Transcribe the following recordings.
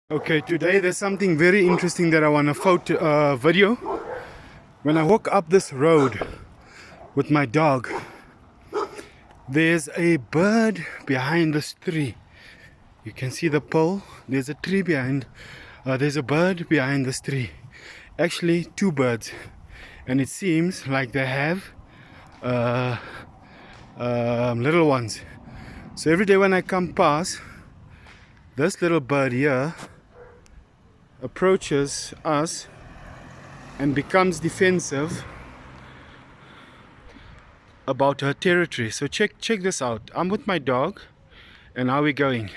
Okay, today there's something very interesting that I want to video. When I walk up this road with my dog, there's a bird behind this tree. You can see the pole. There's a tree behind. There's a bird behind this tree. Actually, two birds, and it seems like they have little ones. So every day when I come past, this little bird here approaches us and becomes defensive about her territory. So check this out. I'm with my dog, and how are we going?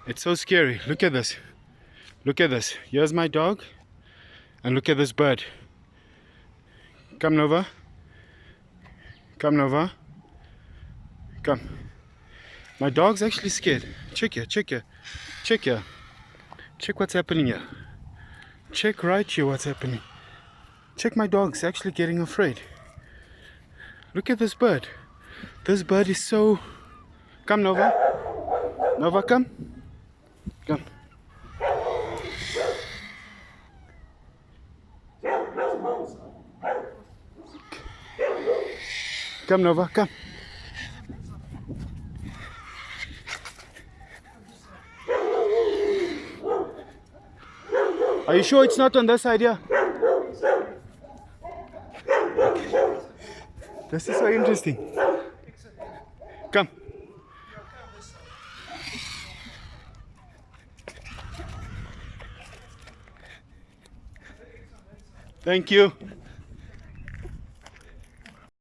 It's so scary. Look at this. Look at this. Here's my dog, and look at this bird. Come, Nova. Come, Nova. Come. My dog's actually scared. Check here, check here, check here. Check what's happening here. Check right here what's happening. Check, my dog's actually getting afraid. Look at this bird. This bird is so... Come, Nova. Nova, come. Come. Come, Nova, come. Are you sure it's not on this side here? Okay. This is so interesting. Come. Thank you.